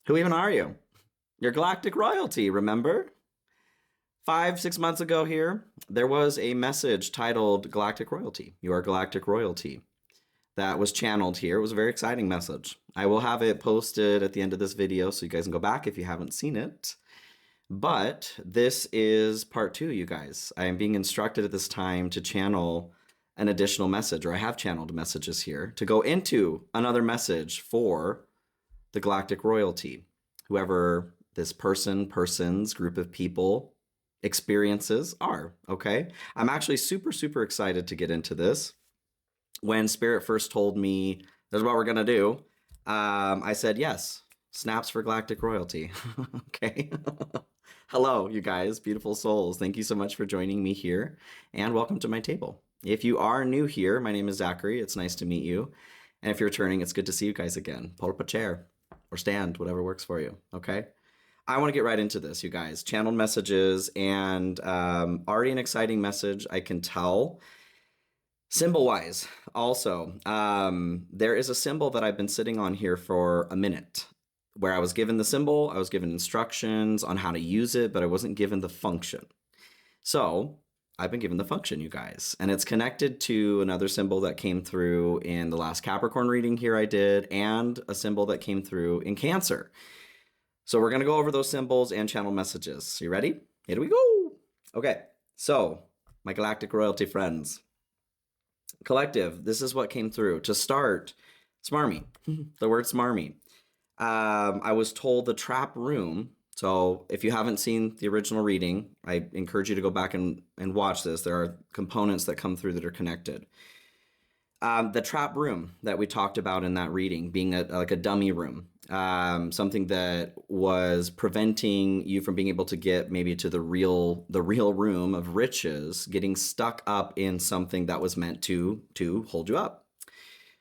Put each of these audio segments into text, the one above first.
Who even are you? You're galactic royalty, remember? 5, 6 months ago here, there was a message titled Galactic Royalty. You are galactic royalty. That was channeled here. It was a very exciting message. I will have it posted at the end of this video so you guys can go back if you haven't seen it. But this is part 2, you guys. I am being instructed at this time to channel an additional message, or I have channeled messages here, to go into another message for the galactic royalty. Whoever this persons, group of people, experiences are, okay? I'm actually super excited to get into this. When Spirit first told me, this is what we're gonna do, I said, yes, snaps for galactic royalty, okay? Hello, you guys, beautiful souls. Thank you so much for joining me here, and welcome to my table. If you are new here, my name is Zachary. It's nice to meet you. And if you're returning, it's good to see you guys again. Pull up a chair or stand, whatever works for you, okay? I want to get right into this, you guys. Channeled messages, and already an exciting message, I can tell. Symbol-wise, also, there is a symbol that I've been sitting on here for a minute, where I was given the symbol, I was given instructions on how to use it, but I wasn't given the function. So I've been given the function, you guys, and it's connected to another symbol that came through in the last Capricorn reading here I did, and a symbol that came through in Cancer. So we're gonna go over those symbols and channel messages. You ready? Here we go. Okay, so my galactic royalty friends. Collective, this is what came through. To start, smarmy, the word smarmy. I was told the trap room. So if you haven't seen the original reading, I encourage you to go back and watch this. There are components that come through that are connected. The trap room that we talked about in that reading being like a dummy room, something that was preventing you from being able to get maybe to the real room of riches, getting stuck up in something that was meant to hold you up.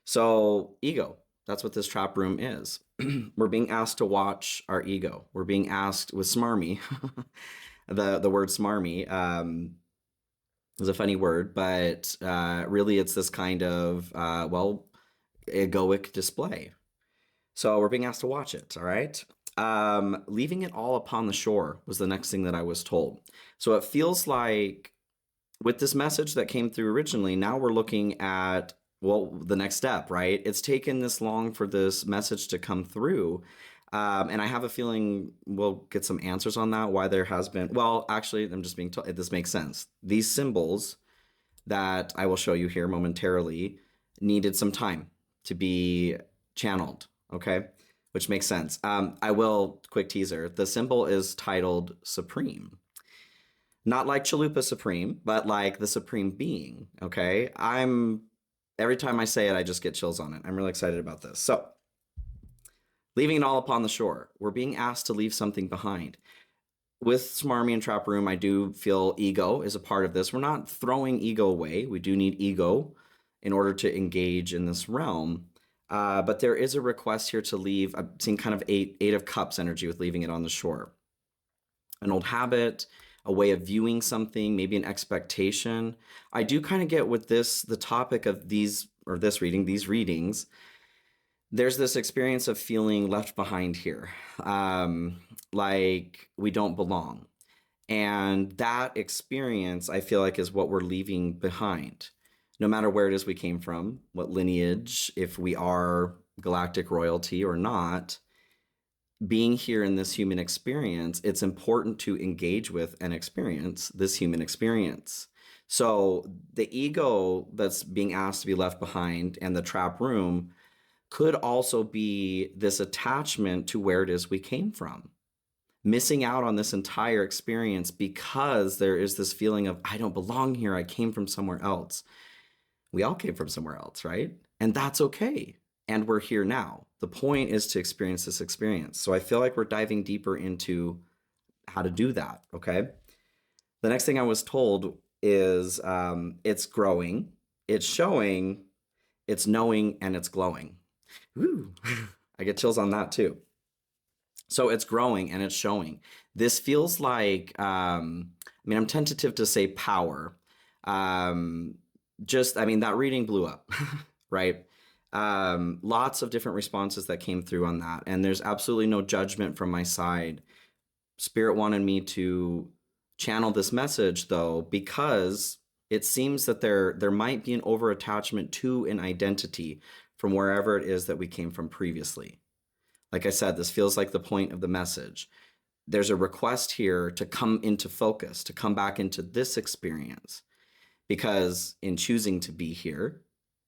So ego, that's what this trap room is. We're being asked to watch our ego. We're being asked with smarmy, the word smarmy is a funny word, but really it's this kind of, egoic display. So we're being asked to watch it, all right? Leaving it all upon the shore was the next thing that I was told. So it feels like with this message that came through originally, now we're looking at, well, the next step, right? It's taken this long for this message to come through. And I have a feeling we'll get some answers on that, why there has been, well, actually, I'm just being told, this makes sense. These symbols that I will show you here momentarily needed some time to be channeled, okay? Which makes sense. Quick teaser, the symbol is titled Supreme. Not like Chalupa Supreme, but like the Supreme Being, okay? Every time I say it, I just get chills on it. I'm really excited about this. So, leaving it all upon the shore. We're being asked to leave something behind. With Smarmy and Trap Room, I do feel ego is a part of this. We're not throwing ego away. We do need ego in order to engage in this realm. But there is a request here to leave. I'm seeing kind of eight of cups energy with leaving it on the shore. An old habit, a way of viewing something, maybe an expectation. I do kind of get with this, the topic of these readings, there's this experience of feeling left behind here, like we don't belong. And that experience, I feel like, is what we're leaving behind. No matter where it is we came from, what lineage, if we are galactic royalty or not, being here in this human experience, it's important to engage with and experience this human experience. So the ego that's being asked to be left behind and the trap room could also be this attachment to where it is we came from. Missing out on this entire experience because there is this feeling of, I don't belong here, I came from somewhere else. We all came from somewhere else, right? And that's okay. And we're here now. The point is to experience this experience. So I feel like we're diving deeper into how to do that, okay? The next thing I was told is it's growing, it's showing, it's knowing, and it's glowing. Ooh, I get chills on that too. So it's growing and it's showing. This feels like, I'm tentative to say power. That reading blew up, right? Lots of different responses that came through on that. And there's absolutely no judgment from my side. Spirit wanted me to channel this message, though, because it seems that there might be an over attachment to an identity from wherever it is that we came from previously. Like I said, this feels like the point of the message. There's a request here to come into focus, to come back into this experience, because in choosing to be here,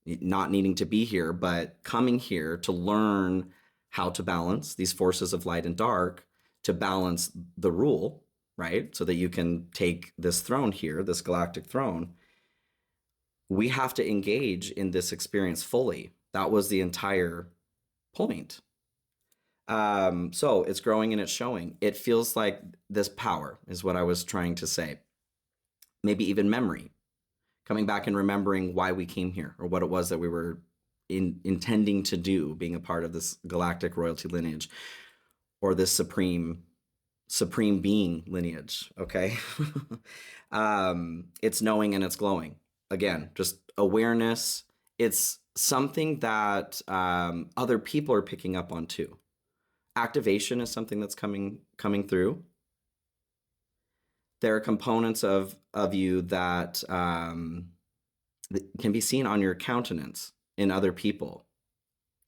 not needing to be here, but coming here to learn how to balance these forces of light and dark, to balance the rule, right? So that you can take this throne here, this galactic throne. We have to engage in this experience fully. That was the entire point. So it's growing and it's showing. It feels like this power is what I was trying to say. Maybe even memory, coming back and remembering why we came here, or what it was that we were intending to do, being a part of this galactic royalty lineage, or this supreme being lineage. Okay. It's knowing and it's glowing. Again, just awareness. It's something that other people are picking up on too. Activation is something that's coming through. There are components of you that can be seen on your countenance in other people.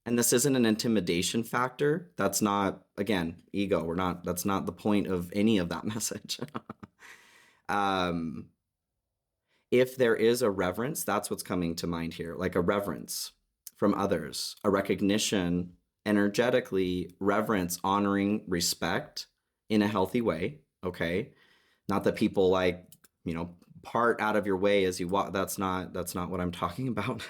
And this isn't an intimidation factor. That's not, again, ego. That's not the point of any of that message. If there is a reverence, that's what's coming to mind here, like a reverence from others, a recognition, energetically, reverence, honoring, respect in a healthy way, okay? Not that people like, part out of your way as you walk. That's not what I'm talking about.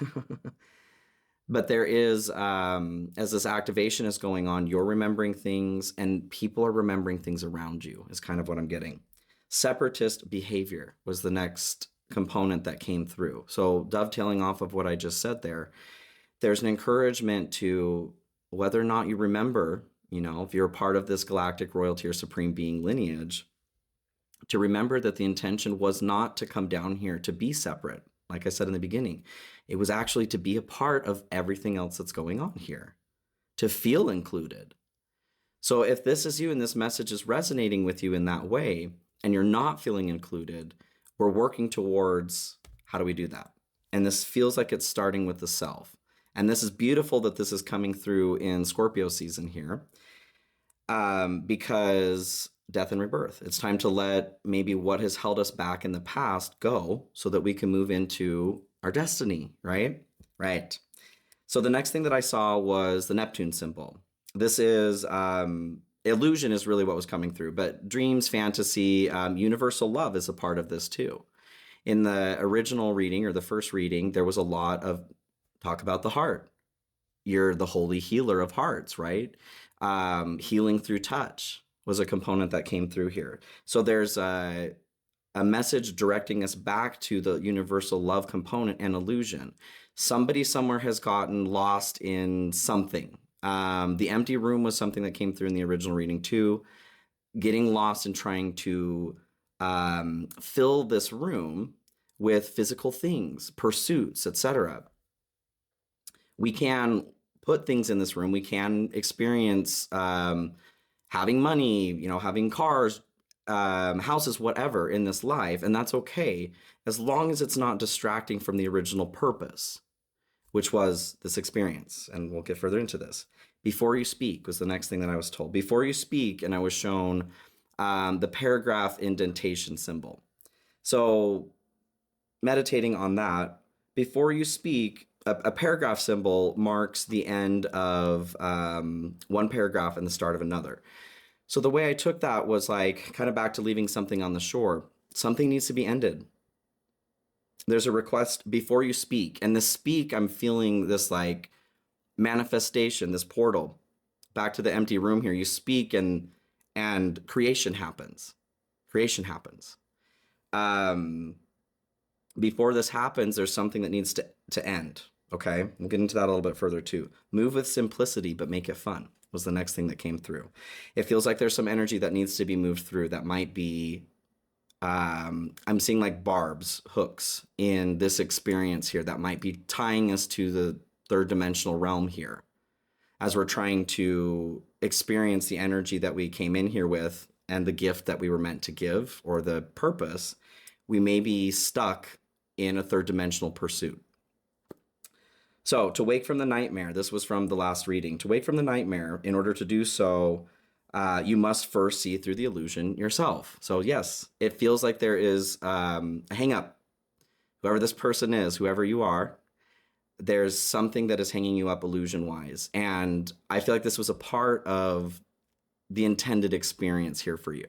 But there is, as this activation is going on, you're remembering things and people are remembering things around you, is kind of what I'm getting. Separatist behavior was the next component that came through. So dovetailing off of what I just said there's an encouragement to, whether or not you remember, if you're a part of this galactic royalty or supreme being lineage, to remember that the intention was not to come down here to be separate. Like I said in the beginning, it was actually to be a part of everything else that's going on here, to feel included. So if this is you and this message is resonating with you in that way, and you're not feeling included, we're working towards, how do we do that? And this feels like it's starting with the self. And this is beautiful that this is coming through in Scorpio season here, because death and rebirth. It's time to let maybe what has held us back in the past go so that we can move into our destiny, right? Right. So the next thing that I saw was the Neptune symbol. This is illusion is really what was coming through, but dreams, fantasy, universal love is a part of this too. In the original reading or the first reading, there was a lot of talk about the heart. You're the holy healer of hearts, right? Healing through touch was a component that came through here. So there's a message directing us back to the universal love component and illusion. Somebody somewhere has gotten lost in something. The empty room was something that came through in the original reading too. Getting lost and trying to fill this room with physical things, pursuits, etc. We can put things in this room. We can experience having money, having cars, houses, whatever in this life. And that's okay, as long as it's not distracting from the original purpose, which was this experience. And we'll get further into this. Before you speak was the next thing that I was told. Before you speak, and I was shown the paragraph indentation symbol. So meditating on that, before you speak, a paragraph symbol marks the end of one paragraph and the start of another. So the way I took that was like kind of back to leaving something on the shore. Something needs to be ended. There's a request before you speak. And this speak, I'm feeling this like manifestation, this portal back to the empty room here. You speak and creation happens. Creation happens. Before this happens, there's something that needs to end. Okay, we'll get into that a little bit further too. Move with simplicity, but make it fun was the next thing that came through. It feels like there's some energy that needs to be moved through that might be, I'm seeing like barbs, hooks in this experience here that might be tying us to the third dimensional realm here. As we're trying to experience the energy that we came in here with and the gift that we were meant to give, or the purpose, we may be stuck in a third dimensional pursuit. So to wake from the nightmare, this was from the last reading, to wake from the nightmare, in order to do so, you must first see through the illusion yourself. So yes, it feels like there is a hang up. Whoever this person is, whoever you are, there's something that is hanging you up illusion-wise. And I feel like this was a part of the intended experience here for you.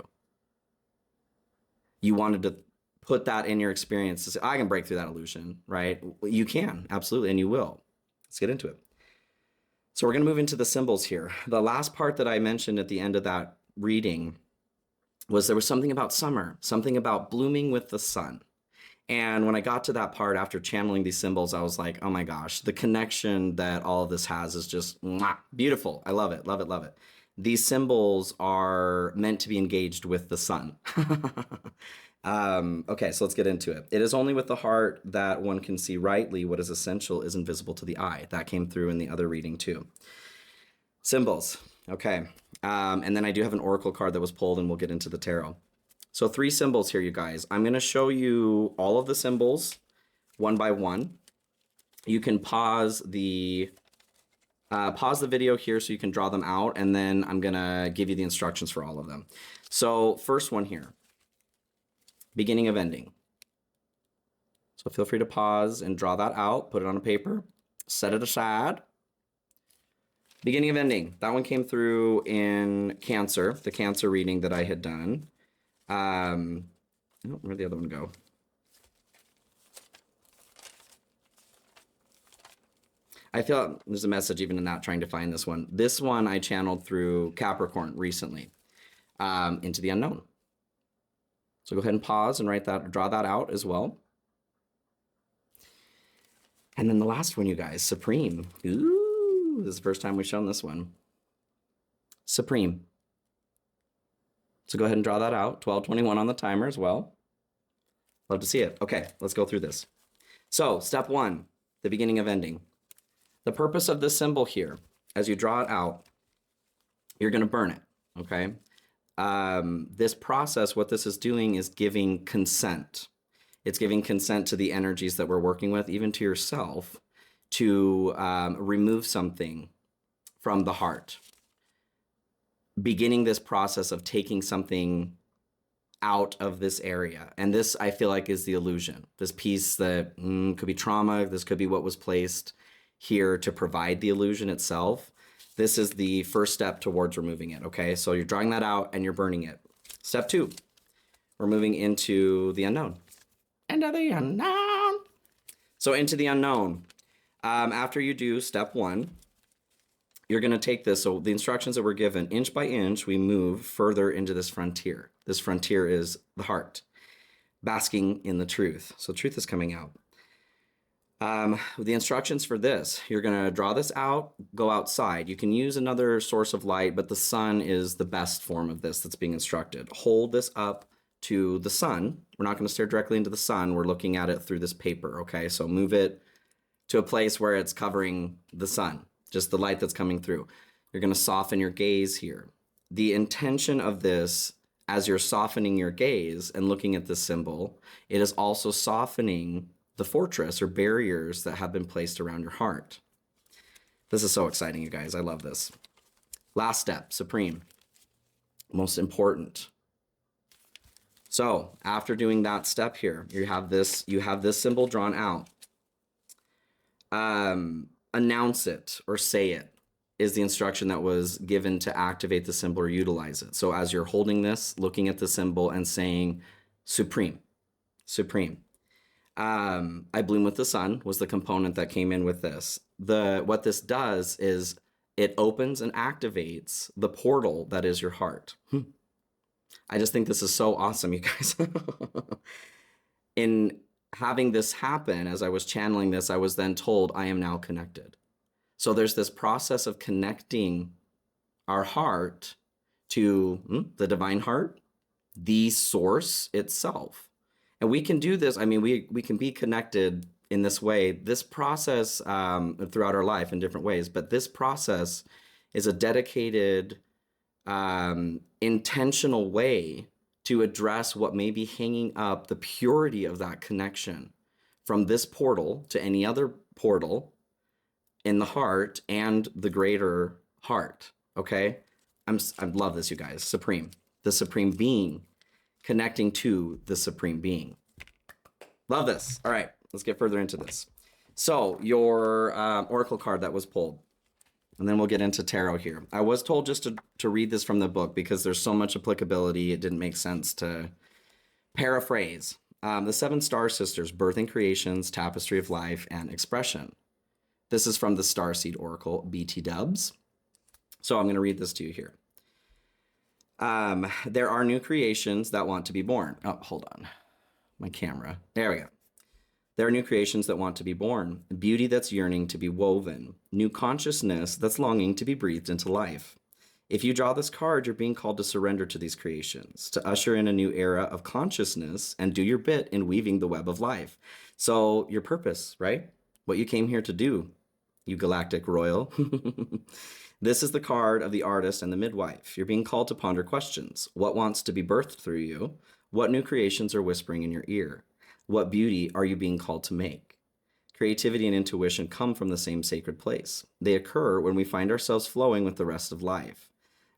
You wanted to put that in your experience to say, I can break through that illusion, right? You can, absolutely, and you will. Let's get into it. So we're going to move into the symbols here. The last part that I mentioned at the end of that reading was there was something about summer, something about blooming with the sun. And when I got to that part after channeling these symbols, I was like, oh my gosh, the connection that all of this has is just mwah, beautiful. I love it, love it, love it. These symbols are meant to be engaged with the sun. Okay, so let's get into it. It is only with the heart that one can see rightly what is essential is invisible to the eye. That came through in the other reading too. Symbols, okay. And then I do have an oracle card that was pulled, and we'll get into the tarot. So 3 symbols here, you guys. I'm going to show you all of the symbols one by one. You can pause the video here so you can draw them out, and then I'm going to give you the instructions for all of them. So first one here, beginning of ending. So feel free to pause and draw that out, put it on a paper, set it aside. Beginning of ending, that one came through in Cancer, the Cancer reading that I had done. Where'd the other one go? I feel there's a message even in that, trying to find this one. This one I channeled through Capricorn recently, into the unknown. So go ahead and pause and draw that out as well. And then the last one, you guys, Supreme. Ooh, this is the first time we've shown this one. Supreme. So go ahead and draw that out. 12:21 on the timer as well. Love to see it. Okay, let's go through this. So step 1, the beginning of ending. The purpose of this symbol here, as you draw it out, you're going to burn it, okay? This process, what this is doing is giving consent. It's giving consent to the energies that we're working with, even to yourself, to remove something from the heart. Beginning this process of taking something out of this area. And this, I feel like, is the illusion. This piece that could be trauma. This could be what was placed here to provide the illusion itself. This is the first step towards removing it, okay? So you're drawing that out and you're burning it. Step 2, we're moving into the unknown. Into the unknown. So into the unknown. After you do step 1, you're going to take this. So the instructions that we're given, inch by inch, we move further into this frontier. This frontier is the heart, basking in the truth. So truth is coming out. The instructions for this, you're going to draw this out, go outside. You can use another source of light, but the sun is the best form of this that's being instructed. Hold this up to the sun. We're not going to stare directly into the sun. We're looking at it through this paper, okay? So move it to a place where it's covering the sun, just the light that's coming through. You're going to soften your gaze here. The intention of this, as you're softening your gaze and looking at this symbol, it is also softening the fortress or barriers that have been placed around your heart. This is so exciting, you guys. I love this. Last step, Supreme. Most important. So after doing that step here, you have this symbol drawn out. Announce it or say it is the instruction that was given to activate the symbol or utilize it. So as you're holding this, looking at the symbol and saying, Supreme, Supreme. I bloom with the sun was the component that came in with this. What this does is it opens and activates the portal that is your heart. I just think this is so awesome, you guys. In having this happen, as I was channeling this, I was then told I am now connected. So there's this process of connecting our heart to the divine heart, the source itself. And we can do this. I mean, we can be connected in this way. This process, throughout our life in different ways, but this process is a dedicated, intentional way to address what may be hanging up the purity of that connection from this portal to any other portal in the heart and the greater heart. Okay, I love this, you guys. Supreme, the supreme being connecting to the supreme being. Love this. All right, let's get further into this. So your oracle card that was pulled, and then we'll get into tarot here. I was told just to read this from the book because there's so much applicability. It didn't make sense to paraphrase. The 7 Star Sisters, Birthing Creations, Tapestry of Life, and Expression. This is from the Starseed Oracle, BT Dubs. So I'm going to read this to you here. There are new creations that want to be born. Oh, hold on. My camera. There we go. There are new creations that want to be born, beauty that's yearning to be woven, new consciousness that's longing to be breathed into life. If you draw this card, you're being called to surrender to these creations, to usher in a new era of consciousness and do your bit in weaving the web of life. So your purpose, right? What you came here to do, you galactic royal. This is the card of the artist and the midwife. You're being called to ponder questions. What wants to be birthed through you? What new creations are whispering in your ear? What beauty are you being called to make? Creativity and intuition come from the same sacred place. They occur when we find ourselves flowing with the rest of life.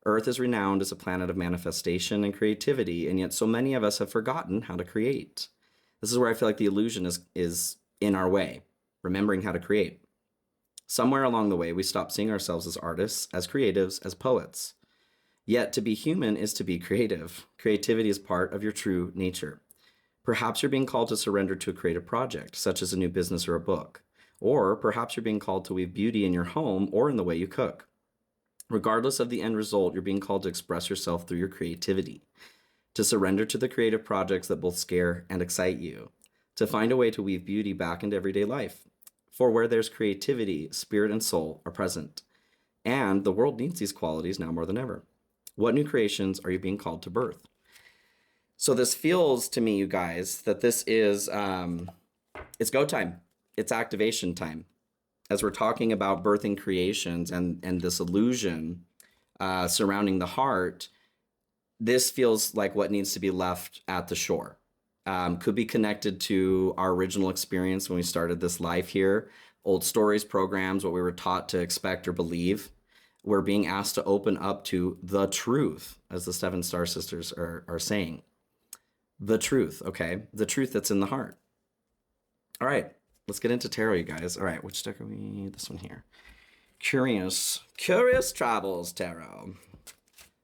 Earth is renowned as a planet of manifestation and creativity, and yet so many of us have forgotten how to create. This is where I feel like the illusion is in our way, remembering how to create. Somewhere along the way, we stop seeing ourselves as artists, as creatives, as poets. Yet to be human is to be creative. Creativity is part of your true nature. Perhaps you're being called to surrender to a creative project, such as a new business or a book. Or perhaps you're being called to weave beauty in your home or in the way you cook. Regardless of the end result, you're being called to express yourself through your creativity, to surrender to the creative projects that both scare and excite you, to find a way to weave beauty back into everyday life. For where there's creativity, spirit and soul are present. And the world needs these qualities now more than ever. What new creations are you being called to birth? So this feels to me, you guys, that this is, it's go time. It's activation time. As we're talking about birthing creations and this illusion surrounding the heart, this feels like what needs to be left at the shore. Could be connected to our original experience when we started this life here. Old stories, programs, what we were taught to expect or believe. We're being asked to open up to the truth, as the 7 Star Sisters are saying. The truth, okay? The truth that's in the heart. All right, let's get into tarot, you guys. All right, which deck are we? This one here. Curious Travels Tarot.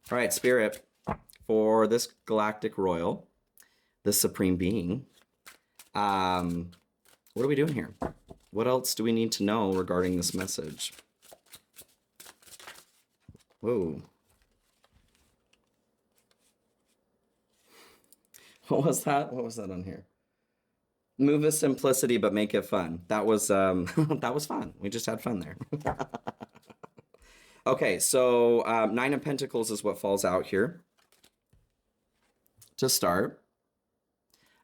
All right, Spirit, for this galactic royal, the supreme being, what are we doing here? What else do we need to know regarding this message? Whoa. What was that? What was that on here? Move with simplicity, but make it fun. That was that was fun. We just had fun there. Okay, so 9 of Pentacles is what falls out here to start.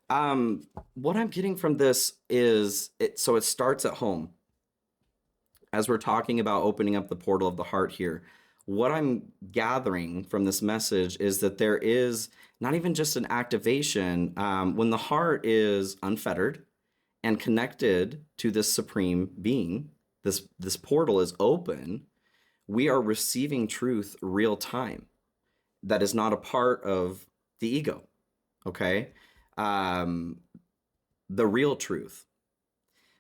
What I'm getting from this is so it starts at home. As we're talking about opening up the portal of the heart here, what I'm gathering from this message is that there is not even just an activation. When the heart is unfettered and connected to this supreme being, this portal is open, we are receiving truth real time. That is not a part of the ego, okay? The real truth.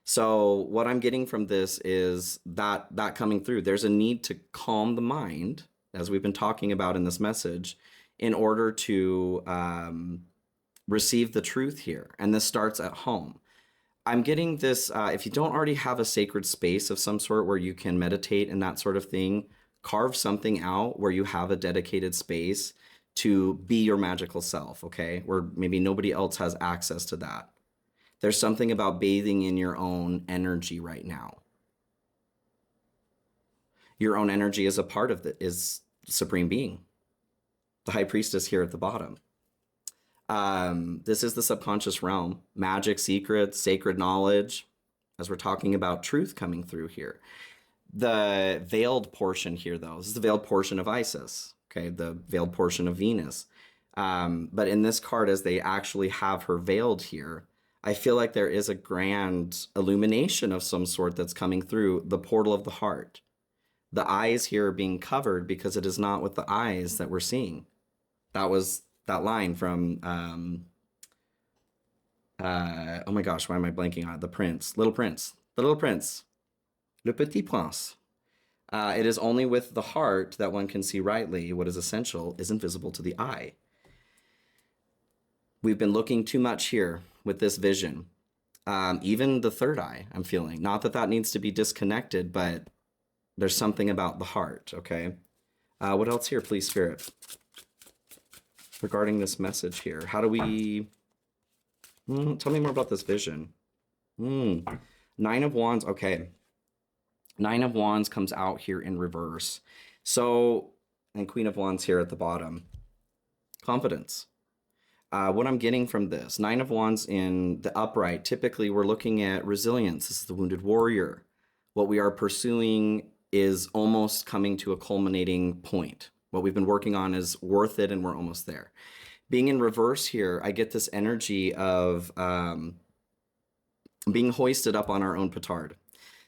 So what I'm getting from this is that coming through. There's a need to calm the mind, as we've been talking about in this message, in order to receive the truth here. And this starts at home. I'm getting this, if you don't already have a sacred space of some sort where you can meditate and that sort of thing, carve something out where you have a dedicated space to be your magical self, okay? Where maybe nobody else has access to that. There's something about bathing in your own energy right now. Your own energy is a part of is Supreme Being. The High Priestess here at the bottom. This is the subconscious realm. Magic, secrets, sacred knowledge. as we're talking about truth coming through here. The veiled portion here, though, this is the veiled portion of Isis, okay, the veiled portion of Venus. But in this card, as they actually have her veiled here, I feel like there is a grand illumination of some sort that's coming through the portal of the heart. The eyes here are being covered because it is not with the eyes that we're seeing. That was that line from, oh my gosh, why am I blanking on it? The Prince, Little Prince, the Little Prince, Le Petit Prince. It is only with the heart that one can see rightly. What is essential is invisible to the eye. We've been looking too much here with this vision. Even the third eye, I'm feeling. Not that that needs to be disconnected, but there's something about the heart, okay? What else here, please, Spirit? Regarding this message here, how do we... tell me more about this vision. Nine of Wands, okay. Nine of Wands comes out here in reverse. So, and Queen of Wands here at the bottom. Confidence. What I'm getting from this, Nine of Wands in the upright, typically we're looking at resilience. This is the wounded warrior. What we are pursuing is almost coming to a culminating point. What we've been working on is worth it and we're almost there. Being in reverse here, I get this energy of being hoisted up on our own petard.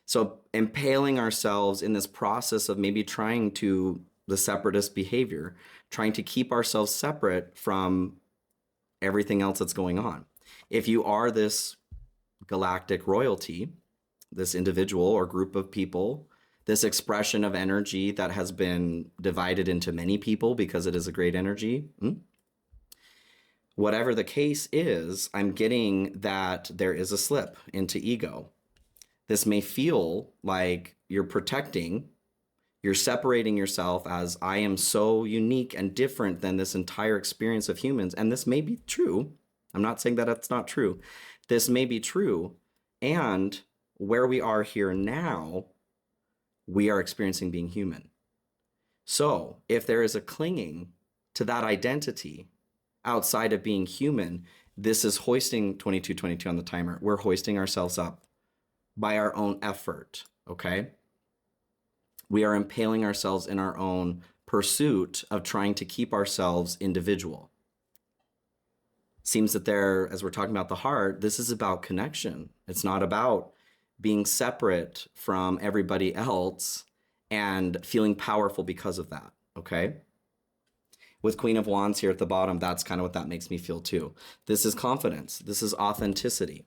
So impaling ourselves in this process of maybe trying to, the separatist behavior, trying to keep ourselves separate from everything else that's going on. If you are this galactic royalty, this individual or group of people, this expression of energy that has been divided into many people because it is a great energy, whatever the case is, I'm getting that there is a slip into ego. This may feel like you're protecting, you're separating yourself as I am so unique and different than this entire experience of humans. And this may be true. I'm not saying that it's not true. This may be true. And where we are here now, we are experiencing being human. So if there is a clinging to that identity outside of being human, this is hoisting 2222 on the timer. We're hoisting ourselves up by our own effort, okay? We are impaling ourselves in our own pursuit of trying to keep ourselves individual. Seems that there, as we're talking about the heart, this is about connection. It's not about being separate from everybody else and feeling powerful because of that, okay? With Queen of Wands here at the bottom, that's kind of what that makes me feel too. This is confidence. This is authenticity.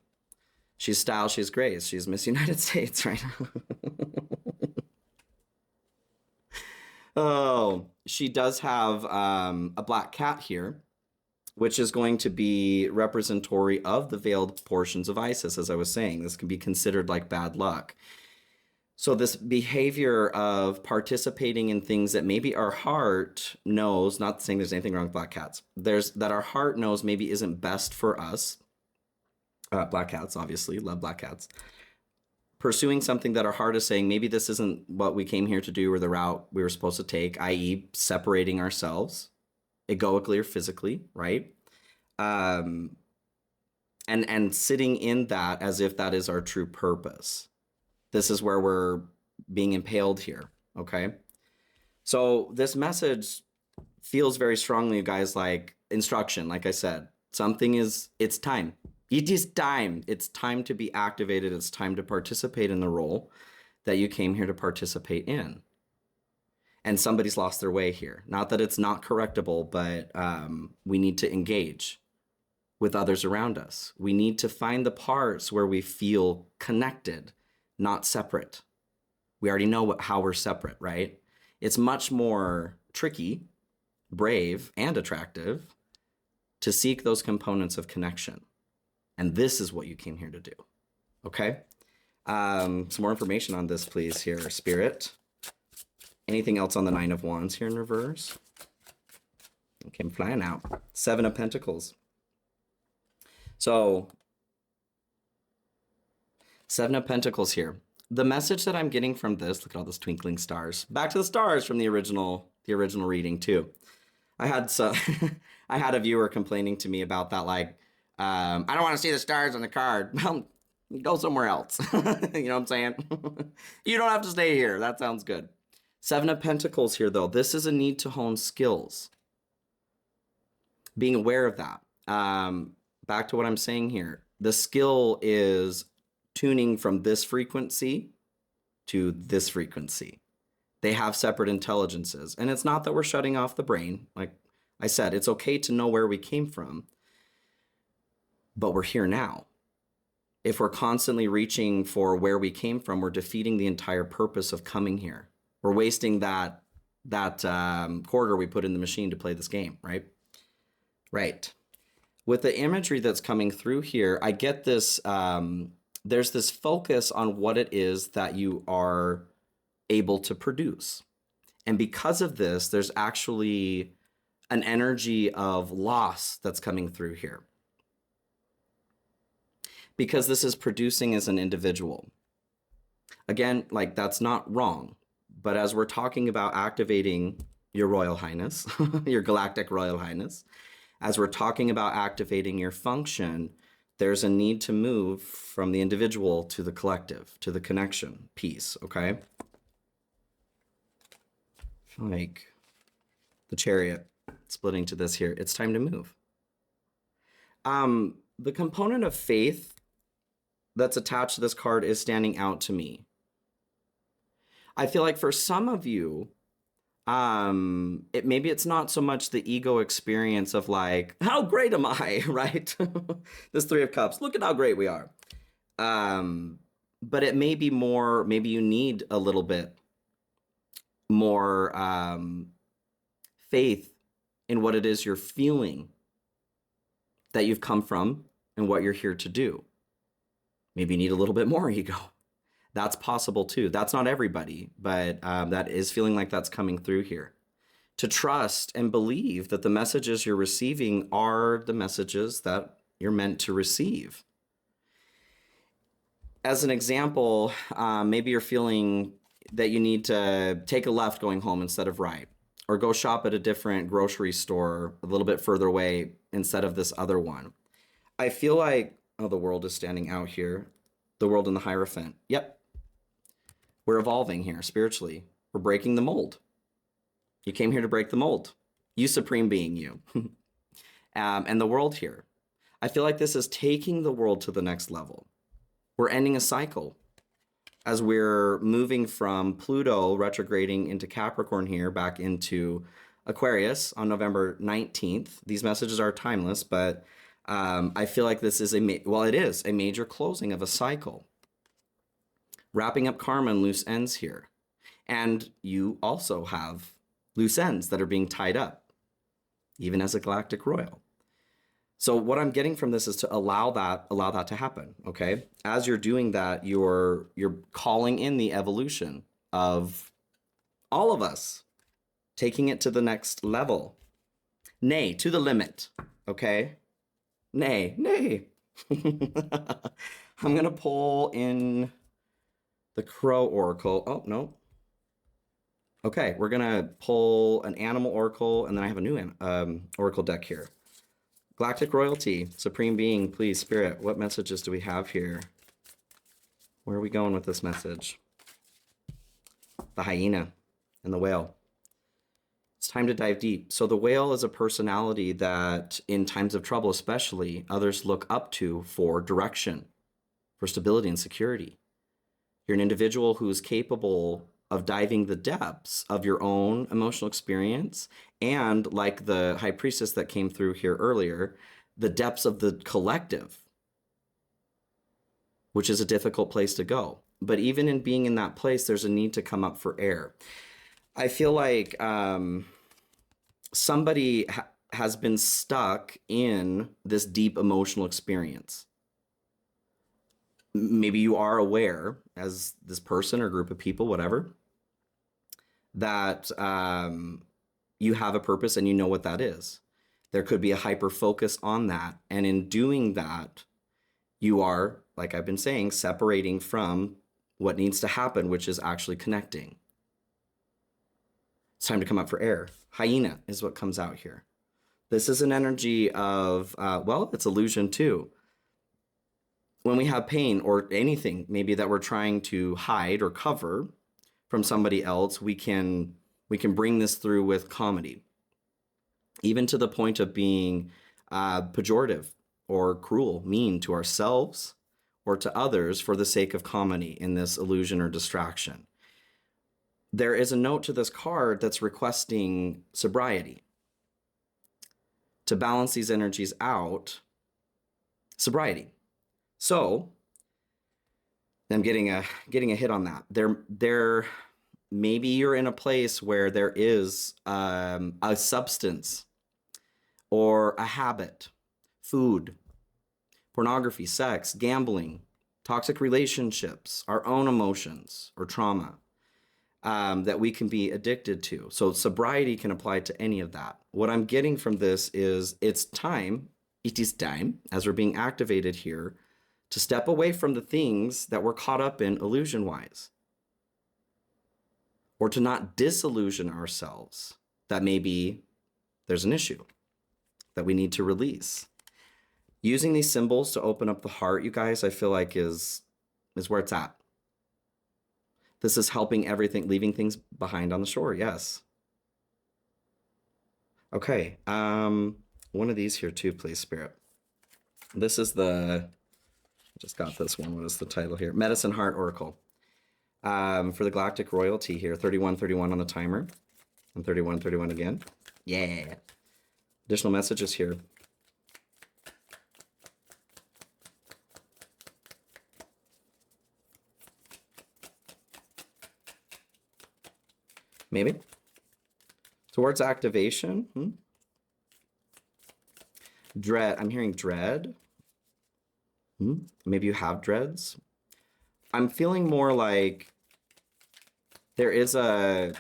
She's style, she's grace. She's Miss United States right now. Oh, she does have a black cat here, which is going to be representatory of the veiled portions of Isis, as I was saying. This can be considered like bad luck. So this behavior of participating in things that maybe our heart knows, not saying there's anything wrong with black cats, that our heart knows maybe isn't best for us. Black cats, obviously, love black cats. Pursuing something that our heart is saying, maybe this isn't what we came here to do or the route we were supposed to take, i.e. separating ourselves, egoically or physically, right? And sitting in that as if that is our true purpose. This is where we're being impaled here, okay? So this message feels very strongly, you guys, like instruction, like I said. It's time. It is time. It's time to be activated. It's time to participate in the role that you came here to participate in. And somebody's lost their way here. Not that it's not correctable, but we need to engage with others around us. We need to find the parts where we feel connected, not separate. We already know how we're separate, right? It's much more tricky, brave, and attractive to seek those components of connection. And this is what you came here to do, okay? Some more information on this, please, here, Spirit. Anything else on the Nine of Wands here in reverse? Okay, I'm flying out. Seven of Pentacles. So, Seven of Pentacles here. The message that I'm getting from this, look at all those twinkling stars. Back to the stars from the original reading too. I had a viewer complaining to me about that, like, I don't want to see the stars on the card. Well, Go somewhere else. You know what I'm saying? You don't have to stay here. That sounds good. Seven of Pentacles here, though. This is a need to hone skills. Being aware of that. Back to what I'm saying here. The skill is tuning from this frequency to this frequency. They have separate intelligences. And it's not that we're shutting off the brain. Like I said, it's okay to know where we came from, but we're here now. If we're constantly reaching for where we came from, we're defeating the entire purpose of coming here. We're wasting that quarter we put in the machine to play this game, right? Right. With the imagery that's coming through here, I get this, there's this focus on what it is that you are able to produce. And because of this, there's actually an energy of loss that's coming through here. Because this is producing as an individual. Again, like that's not wrong. But as we're talking about activating your Royal Highness, your Galactic Royal Highness, as we're talking about activating your function, there's a need to move from the individual to the collective, to the connection piece, okay? Like the Chariot splitting to this here. It's time to move. The component of faith that's attached to this card is standing out to me. I feel like for some of you, maybe it's not so much the ego experience of like, how great am I, right? This Three of Cups, look at how great we are. But it may be more, maybe you need a little bit more faith in what it is you're feeling that you've come from and what you're here to do. Maybe you need a little bit more ego. That's possible too. That's not everybody, but that is feeling like that's coming through here. To trust and believe that the messages you're receiving are the messages that you're meant to receive. As an example, maybe you're feeling that you need to take a left going home instead of right, or go shop at a different grocery store a little bit further away instead of this other one. I feel like, oh, the world is standing out here. The world in the Hierophant. Yep. We're evolving here spiritually. We're breaking the mold. You came here to break the mold. You supreme being, you. And the world here. I feel like this is taking the world to the next level. We're ending a cycle as we're moving from Pluto retrograding into Capricorn here back into Aquarius on November 19th. These messages are timeless, but I feel like this is it is a major closing of a cycle. Wrapping up karma and loose ends here. And you also have loose ends that are being tied up, even as a Galactic Royal. So what I'm getting from this is to allow that to happen, okay? As you're doing that, you're calling in the evolution of all of us, taking it to the next level. Nay, to the limit, okay? Nay. I'm going to pull in the Crow Oracle. Oh, no. Okay, we're going to pull an Animal Oracle, and then I have a new Oracle deck here. Galactic Royalty, Supreme Being, please, Spirit, what messages do we have here? Where are we going with this message? The hyena and the whale. It's time to dive deep. So the whale is a personality that, in times of trouble especially, others look up to for direction, for stability and security. You're an individual who is capable of diving the depths of your own emotional experience and, like the High Priestess that came through here earlier, the depths of the collective, which is a difficult place to go. But even in being in that place, there's a need to come up for air. I feel like somebody has been stuck in this deep emotional experience. Maybe you are aware, as this person or group of people, whatever, that you have a purpose and you know what that is. There could be a hyper focus on that. And in doing that, you are, like I've been saying, separating from what needs to happen, which is actually connecting. It's time to come up for air. Hyena is what comes out here. This is an energy of, well, it's illusion too. when we have pain or anything maybe that we're trying to hide or cover from somebody else, we can bring this through with comedy, even to the point of being pejorative or cruel, mean to ourselves or to others for the sake of comedy in this illusion or distraction. There is a note to this card that's requesting sobriety. To balance these energies out, sobriety. So I'm getting a hit on that. There maybe you're in a place where there is a substance or a habit, food, pornography, sex, gambling, toxic relationships, our own emotions or trauma that we can be addicted to. So sobriety can apply to any of that. What I'm getting from this is it is time, as we're being activated here, to step away from the things that we're caught up in illusion-wise, or to not disillusion ourselves that maybe there's an issue that we need to release. Using these symbols to open up the heart, you guys, I feel like is where it's at. This is helping everything, leaving things behind on the shore, yes. Okay, one of these here too, please, Spirit. This is I just got this one. What is the title here? Medicine Heart Oracle. For the Galactic Royalty here, 3131 on the timer. And 3131 again. Yeah. Additional messages here. Maybe. Towards activation. Dread. I'm hearing dread. Maybe you have dreads. I'm feeling more like there is a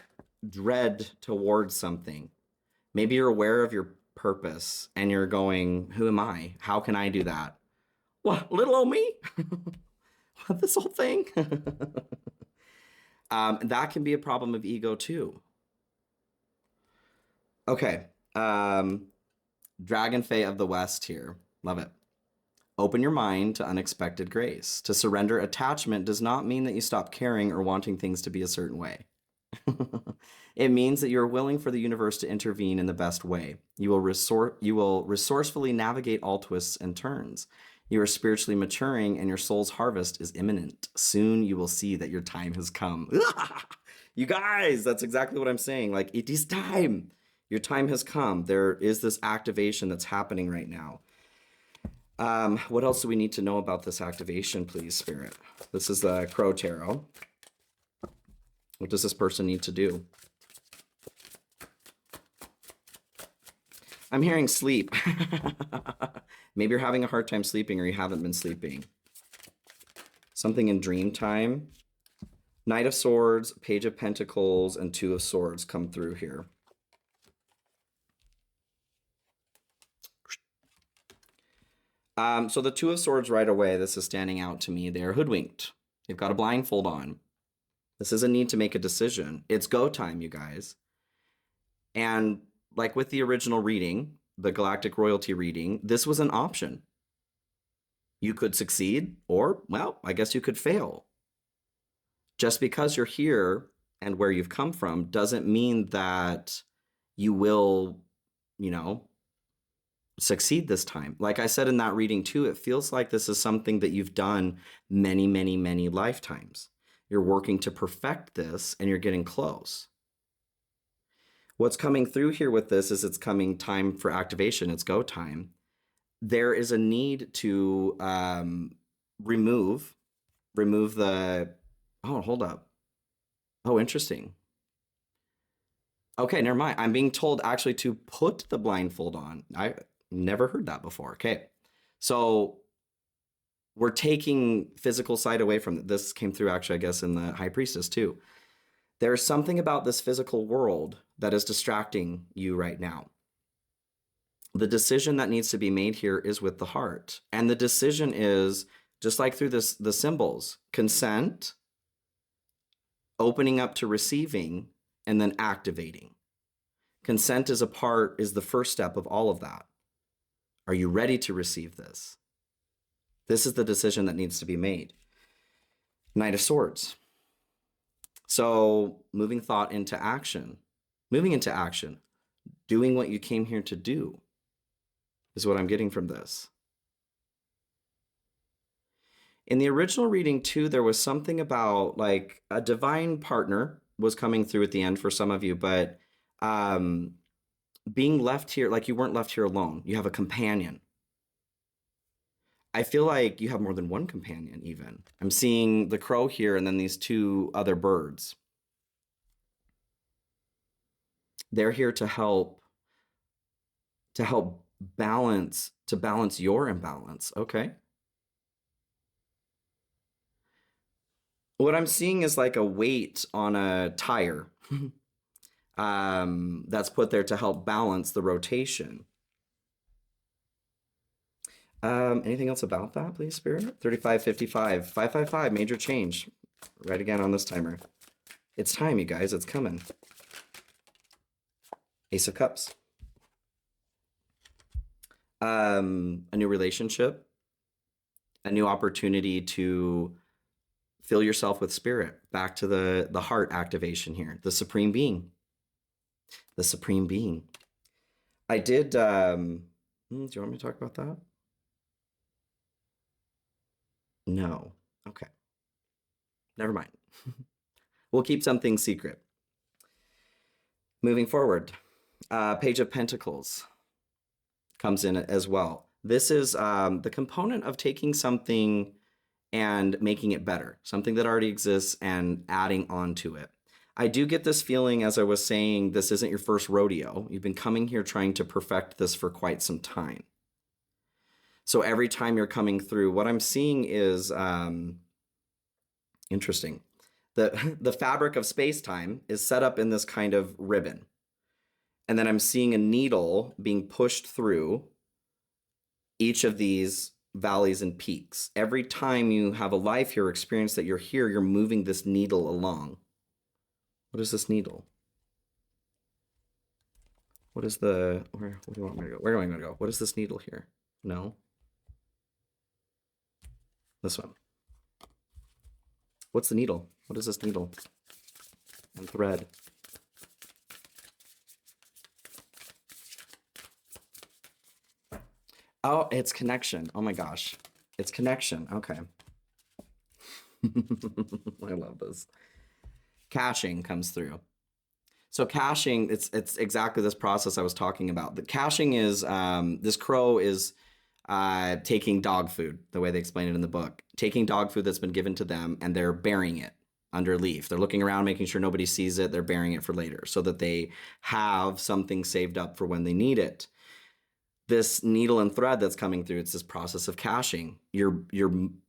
dread towards something. Maybe you're aware of your purpose and you're going, who am I? How can I do that? What, little old me? This whole thing? That can be a problem of ego too. Okay. Dragon Fae of the West here. Love it. Open your mind to unexpected grace. To surrender attachment does not mean that you stop caring or wanting things to be a certain way. It means that you're willing for the universe to intervene in the best way. You will resourcefully navigate all twists and turns. You are spiritually maturing and your soul's harvest is imminent. Soon you will see that your time has come. You guys, that's exactly what I'm saying. Like, it is time. Your time has come. There is this activation that's happening right now. What else do we need to know about this activation, please, Spirit? This is the Crow Tarot. What does this person need to do? I'm hearing sleep. Maybe you're having a hard time sleeping or you haven't been sleeping. Something in dream time. Knight of Swords, Page of Pentacles, and Two of Swords come through here. So the Two of Swords right away, this is standing out to me. They're hoodwinked. They've got a blindfold on. This is a need to make a decision. It's go time, you guys. And like with the original reading, the Galactic Royalty reading, this was an option. You could succeed or, well, I guess you could fail. Just because you're here and where you've come from doesn't mean that you will, succeed this time. Like I said in that reading too, it feels like this is something that you've done many, many, many lifetimes. You're working to perfect this and you're getting close. What's coming through here with this is it's coming time for activation. It's go time. There is a need to remove the, oh, hold up. Oh, interesting. Okay, never mind. I'm being told actually to put the blindfold on. I never heard that before. Okay, so we're taking physical side away from it. This came through actually, I guess, in the High Priestess too. There's something about this physical world that is distracting you right now. The decision that needs to be made here is with the heart. And the decision is, just like through the symbols, consent, opening up to receiving, and then activating. Consent is the first step of all of that. Are you ready to receive this? This is the decision that needs to be made. Knight of Swords. So moving thought into action, moving into action, doing what you came here to do is what I'm getting from this. In the original reading too, there was something about like a divine partner was coming through at the end for some of you, but being left here, like you weren't left here alone. You have a companion. I feel like you have more than one companion even. I'm seeing the crow here and then these two other birds. They're here to help balance your imbalance. Okay. What I'm seeing is like a weight on a tire that's put there to help balance the rotation. Anything else about that, please, Spirit? 3555, 555, major change. Right again on this timer. It's time, you guys. It's coming. Ace of Cups. A new relationship, a new opportunity to fill yourself with spirit. Back to the heart activation here. The Supreme Being. The Supreme Being. I did, do you want me to talk about that? No. Okay. Never mind. We'll keep something secret. Moving forward, Page of Pentacles comes in as well. This is the component of taking something and making it better, something that already exists and adding on to it. I do get this feeling, as I was saying, this isn't your first rodeo. You've been coming here trying to perfect this for quite some time. So every time you're coming through, what I'm seeing is interesting. The fabric of space-time is set up in this kind of ribbon. And then I'm seeing a needle being pushed through each of these valleys and peaks. Every time you have a life here, experience that you're here, you're moving this needle along. What is this needle? What is the, where do you want me to go? Where do I want to go? What is this needle here? No. This one. What's the needle? What is this needle? And thread. Oh, it's connection. Oh my gosh. It's connection. Okay. I love this. Caching comes through. So caching, it's exactly this process I was talking about. The caching is, this crow is taking dog food, the way they explain it in the book. Taking dog food that's been given to them and they're burying it under leaf. They're looking around, making sure nobody sees it. They're burying it for later so that they have something saved up for when they need it. This needle and thread that's coming through, it's this process of caching. You're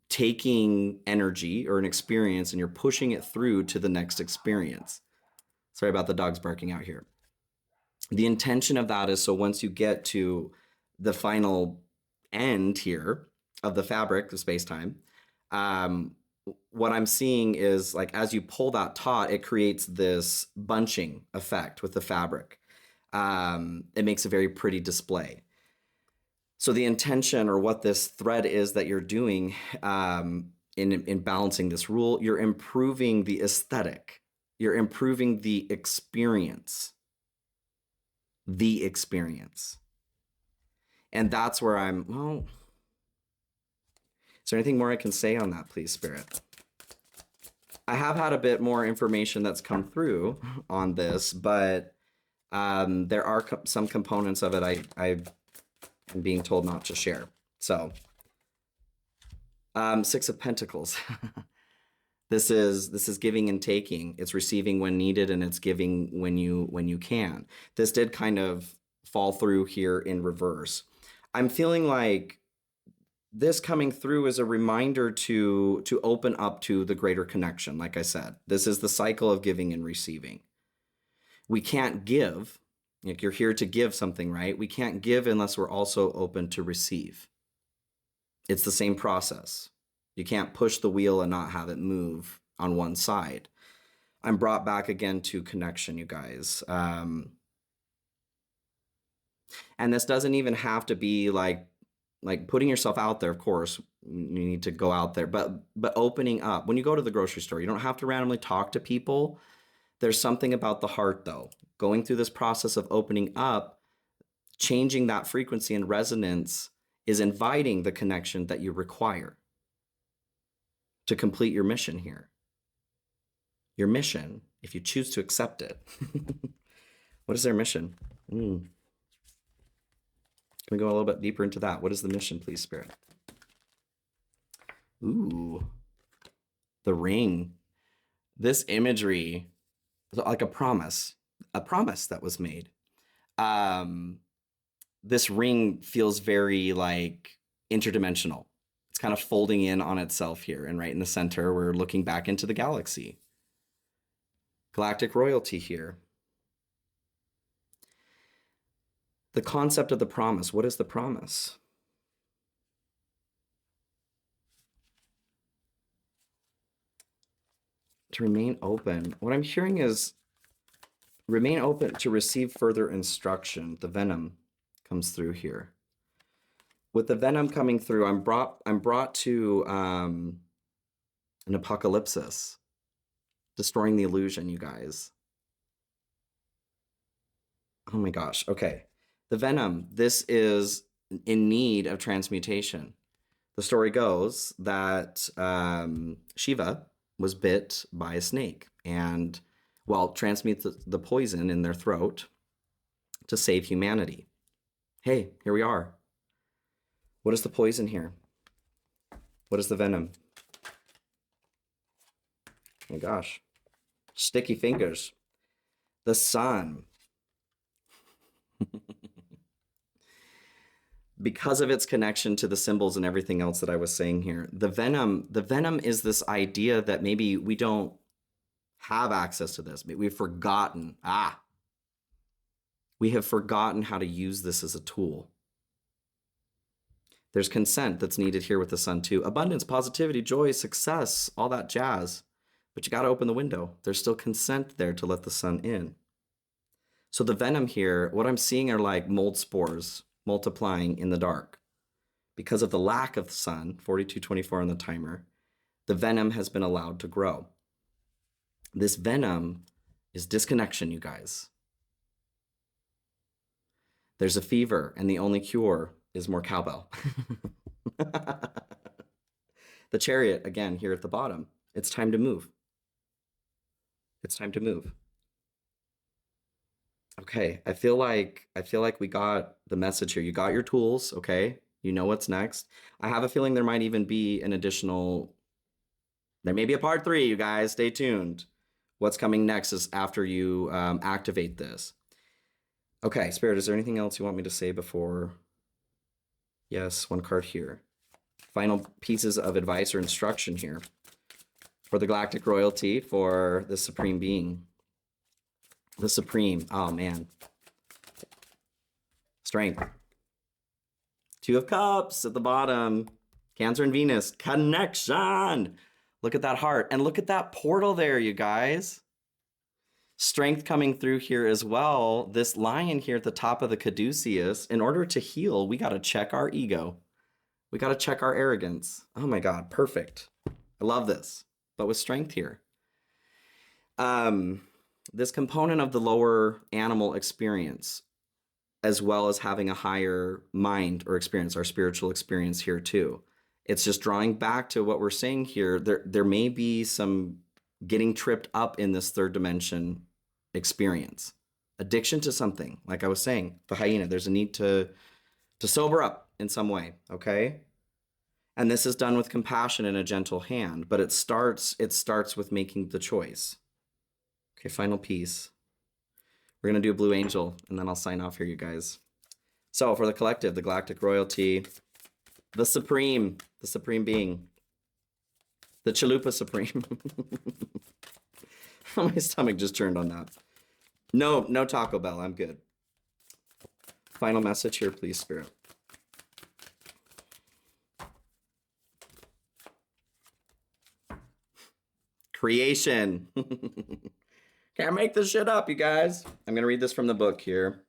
taking energy or an experience and you're pushing it through to the next experience. Sorry about the dogs barking out here. The intention of that is so once you get to the final end here of the fabric of space-time, what I'm seeing is like as you pull that taut, it creates this bunching effect with the fabric. It makes a very pretty display. So the intention or what this thread is that you're doing in balancing this rule, you're improving the aesthetic. You're improving the experience. The experience. And that's where I'm, well, is there anything more I can say on that, please, Spirit? I have had a bit more information that's come through on this, but there are some components of it I'm being told not to share. So, Six of Pentacles. This is giving and taking. It's receiving when needed and it's giving when you can. This did kind of fall through here in reverse. I'm feeling like this coming through is a reminder to open up to the greater connection. Like I said, this is the cycle of giving and receiving. We can't give, like you're here to give something, right? We can't give unless we're also open to receive. It's the same process. You can't push the wheel and not have it move on one side. I'm brought back again to connection, you guys. And this doesn't even have to be like like putting yourself out there, of course, you need to go out there, but opening up. When you go to the grocery store, you don't have to randomly talk to people. There's something about the heart, though. Going through this process of opening up, changing that frequency and resonance is inviting the connection that you require to complete your mission here. Your mission, if you choose to accept it. What is their mission? Can we go a little bit deeper into that? What is the mission, please, Spirit? Ooh, the ring. This imagery, like a promise that was made. This ring feels very like interdimensional. It's kind of folding in on itself here, and right in the center, we're looking back into the galaxy. Galactic royalty here. The concept of the promise. What is the promise? To remain open. What I'm hearing is remain open to receive further instruction. The venom comes through here. With the venom coming through, I'm brought to an apocalypse, destroying the illusion, you guys. Oh my gosh. Okay. The venom, this is in need of transmutation. The story goes that Shiva was bit by a snake and, well, transmute the poison in their throat to save humanity. Hey, here we are. What is the poison here? What is the venom? Oh my gosh. Sticky fingers. The sun. Because of its connection to the symbols and everything else that I was saying here, the venom is this idea that maybe we don't have access to this. We've forgotten. We have forgotten how to use this as a tool. There's consent that's needed here with the sun too. Abundance, positivity, joy, success, all that jazz. But you got to open the window. There's still consent there to let the sun in. So the venom here, what I'm seeing are like mold spores multiplying in the dark. Because of the lack of the sun, 4224 on the timer, the venom has been allowed to grow. This venom is disconnection, you guys. There's a fever, and the only cure is more cowbell. The chariot, again, here at the bottom. It's time to move. It's time to move. Okay, I feel like we got the message here. You got your tools, okay? You know what's next. I have a feeling there might even be an additional, there may be a part 3, you guys. Stay tuned. What's coming next is after you activate this. Okay, Spirit, is there anything else you want me to say before? Yes, one card here. Final pieces of advice or instruction here for the galactic royalty, for the Supreme Being. The Supreme, oh man. Strength. 2 of Cups at the bottom. Cancer and Venus, connection. Look at that heart, and look at that portal there, you guys. Strength coming through here as well. This lion here at the top of the caduceus, in order to heal, we got to check our ego. We got to check our arrogance. Oh my God, perfect. I love this, but with strength here. This component of the lower animal experience, as well as having a higher mind or experience, our spiritual experience here too. It's just drawing back to what we're saying here. There may be some getting tripped up in this third dimension experience. Addiction to something, like I was saying, the hyena, there's a need to sober up in some way, okay? And this is done with compassion and a gentle hand, but it starts with making the choice. Okay, final piece. We're going to do a blue angel, and then I'll sign off here, you guys. So for the collective, the galactic royalty, the supreme being, the Chalupa Supreme. My stomach just turned on that. No Taco Bell, I'm good. Final message here, please, Spirit. Creation. Can't make this shit up, you guys. I'm going to read this from the book here.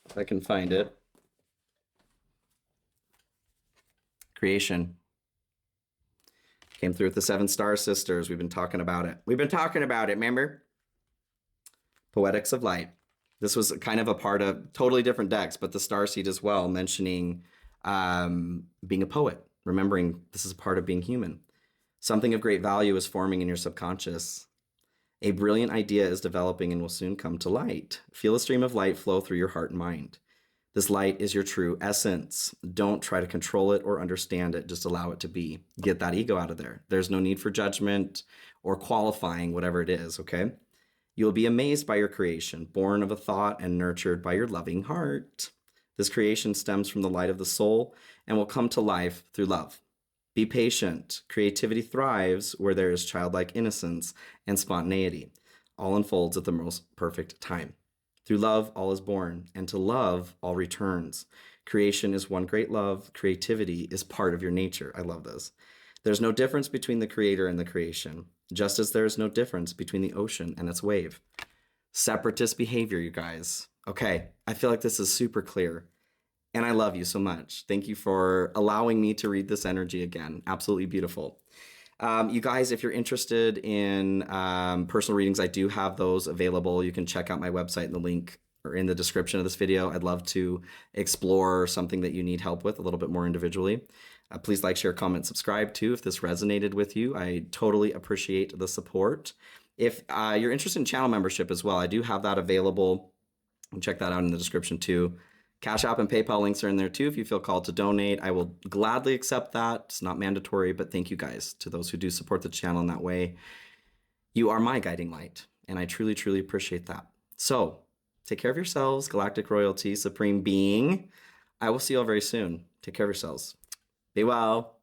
If I can find it. Creation. Came through with the 7 star sisters. We've been talking about it. Remember? Poetics of Light. This was kind of a part of totally different decks, but the star seed as well, mentioning being a poet, remembering this is a part of being human. Something of great value is forming in your subconscious. A brilliant idea is developing and will soon come to light. Feel a stream of light flow through your heart and mind. This light is your true essence. Don't try to control it or understand it. Just allow it to be. Get that ego out of there. There's no need for judgment or qualifying whatever it is, okay? You will be amazed by your creation, born of a thought and nurtured by your loving heart. This creation stems from the light of the soul and will come to life through love. Be patient. Creativity thrives where there is childlike innocence and spontaneity. All unfolds at the most perfect time. Through love, all is born, and to love, all returns. Creation is one great love. Creativity is part of your nature. I love this. There's no difference between the creator and the creation, just as there is no difference between the ocean and its wave. Separatist behavior, you guys. Okay, I feel like this is super clear. And I love you so much. Thank you for allowing me to read this energy again. Absolutely beautiful. You guys, if you're interested in personal readings, I do have those available. You can check out my website in the link or in the description of this video. I'd love to explore something that you need help with a little bit more individually. Please like, share, comment, subscribe too if this resonated with you. I totally appreciate the support. If you're interested in channel membership as well, I do have that available. Check that out in the description too. Cash App and PayPal links are in there too if you feel called to donate. I will gladly accept that. It's not mandatory, but thank you guys to those who do support the channel in that way. You are my guiding light, and I truly, truly appreciate that. So take care of yourselves, Galactic Royalty, Supreme Being. I will see you all very soon. Take care of yourselves. Be well.